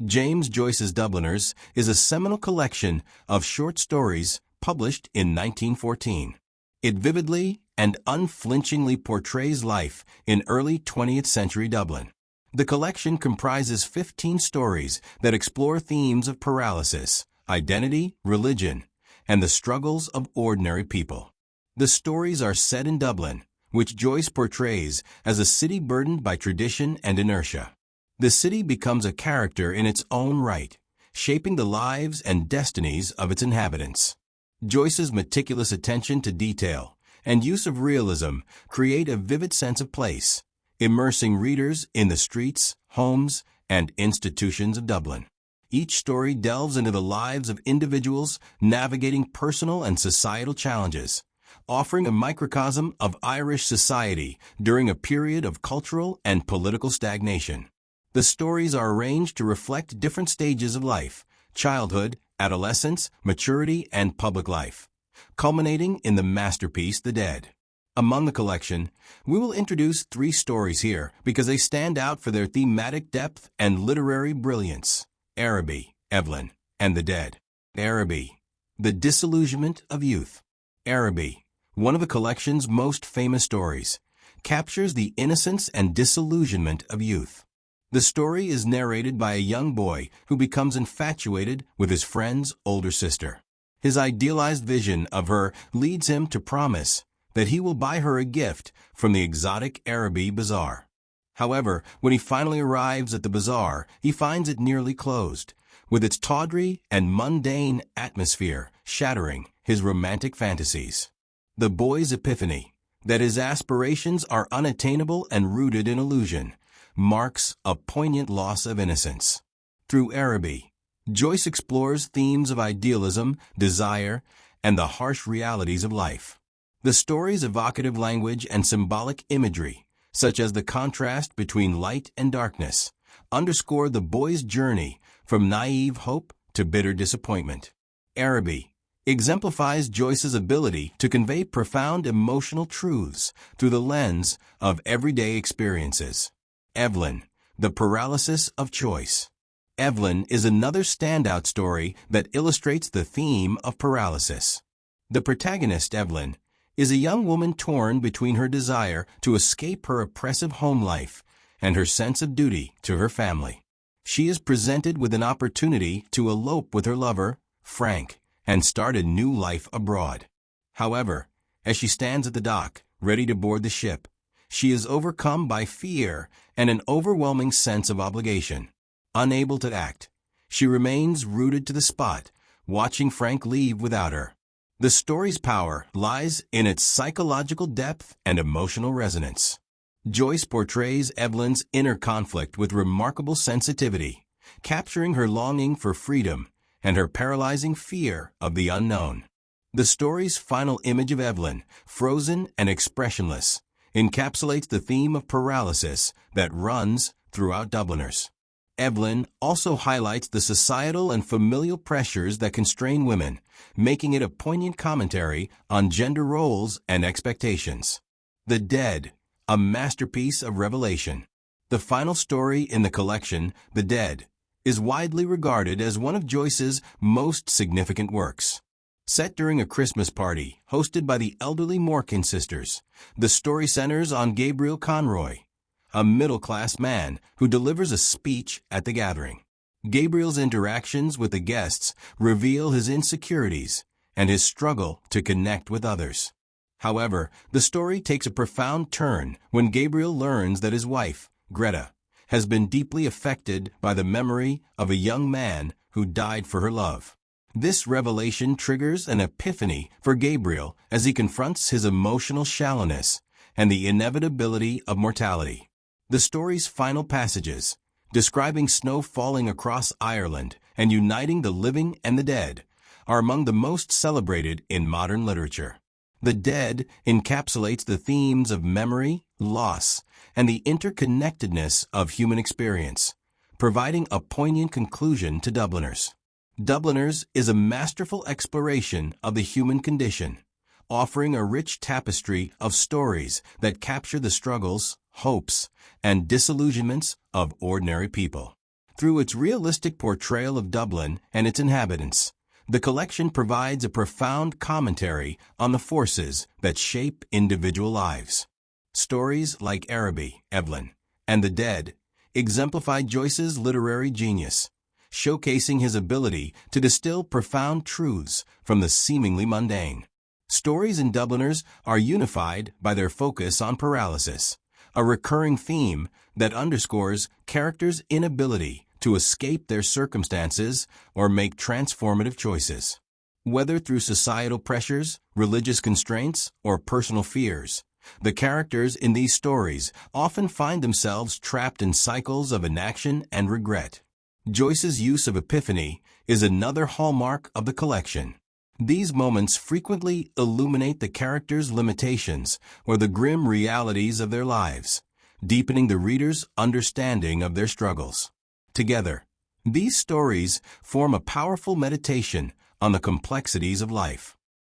James Joyce's Dubliners is a seminal collection of short stories published in 1914. It vividly and unflinchingly portrays life in early 20th century Dublin. The collection comprises 15 stories that explore themes of paralysis, identity, religion, and the struggles of ordinary people. The stories are set in Dublin, which Joyce portrays as a city burdened by tradition and inertia. The city becomes a character in its own right, shaping the lives and destinies of its inhabitants. Joyce's meticulous attention to detail and use of realism create a vivid sense of place, immersing readers in the streets, homes, and institutions of Dublin. Each story delves into the lives of individuals navigating personal and societal challenges, offering a microcosm of Irish society during a period of cultural and political stagnation. The stories are arranged to reflect different stages of life: childhood, adolescence, maturity, and public life, culminating in the masterpiece The Dead. Among the collection, we will introduce 3 stories here because they stand out for their thematic depth and literary brilliance: Araby, Evelyn, and The Dead. Araby, the disillusionment of youth. Araby, one of the collection's most famous stories, captures the innocence and disillusionment of youth. The story is narrated by a young boy who becomes infatuated with his friend's older sister. His idealized vision of her leads him to promise that he will buy her a gift from the exotic Araby bazaar. However, when he finally arrives at the bazaar, he finds it nearly closed, with its tawdry and mundane atmosphere shattering his romantic fantasies. The boy's epiphany, that his aspirations are unattainable and rooted in illusion, marks a poignant loss of innocence. Through Araby, Joyce explores themes of idealism, desire, and the harsh realities of life. The story's evocative language and symbolic imagery, such as the contrast between light and darkness, underscore the boy's journey from naive hope to bitter disappointment. Araby exemplifies Joyce's ability to convey profound emotional truths through the lens of everyday experiences. Evelyn, the paralysis of choice. Evelyn is another standout story that illustrates the theme of paralysis. The protagonist, Evelyn, is a young woman torn between her desire to escape her oppressive home life and her sense of duty to her family. She is presented with an opportunity to elope with her lover, Frank, and start a new life abroad. However, as she stands at the dock, ready to board the ship, she is overcome by fear and an overwhelming sense of obligation. Unable to act, she remains rooted to the spot, watching Frank leave without her. The story's power lies in its psychological depth and emotional resonance. Joyce portrays Evelyn's inner conflict with remarkable sensitivity, capturing her longing for freedom and her paralyzing fear of the unknown. The story's final image of Evelyn, frozen and expressionless, encapsulates the theme of paralysis that runs throughout Dubliners. Evelyn also highlights the societal and familial pressures that constrain women, making it a poignant commentary on gender roles and expectations. The Dead, a masterpiece of revelation. The final story in the collection, The Dead, is widely regarded as one of Joyce's most significant works. Set during a Christmas party hosted by the elderly Morkin sisters, the story centers on Gabriel Conroy, a middle-class man who delivers a speech at the gathering. Gabriel's interactions with the guests reveal his insecurities and his struggle to connect with others. However, the story takes a profound turn when Gabriel learns that his wife, Greta, has been deeply affected by the memory of a young man who died for her love. This revelation triggers an epiphany for Gabriel as he confronts his emotional shallowness and the inevitability of mortality. The story's final passages, describing snow falling across Ireland and uniting the living and the dead, are among the most celebrated in modern literature. The Dead encapsulates the themes of memory, loss, and the interconnectedness of human experience, providing a poignant conclusion to Dubliners. Dubliners is a masterful exploration of the human condition, offering a rich tapestry of stories that capture the struggles, hopes, and disillusionments of ordinary people. Through its realistic portrayal of Dublin and its inhabitants, the collection provides a profound commentary on the forces that shape individual lives. Stories like Araby, Evelyn, and The Dead exemplify Joyce's literary genius, showcasing his ability to distill profound truths from the seemingly mundane. Stories in Dubliners are unified by their focus on paralysis, a recurring theme that underscores characters' inability to escape their circumstances or make transformative choices. Whether through societal pressures, religious constraints, or personal fears, the characters in these stories often find themselves trapped in cycles of inaction and regret. Joyce's use of epiphany is another hallmark of the collection. These moments frequently illuminate the characters' limitations or the grim realities of their lives, deepening the reader's understanding of their struggles. Together, these stories form a powerful meditation on the complexities of life.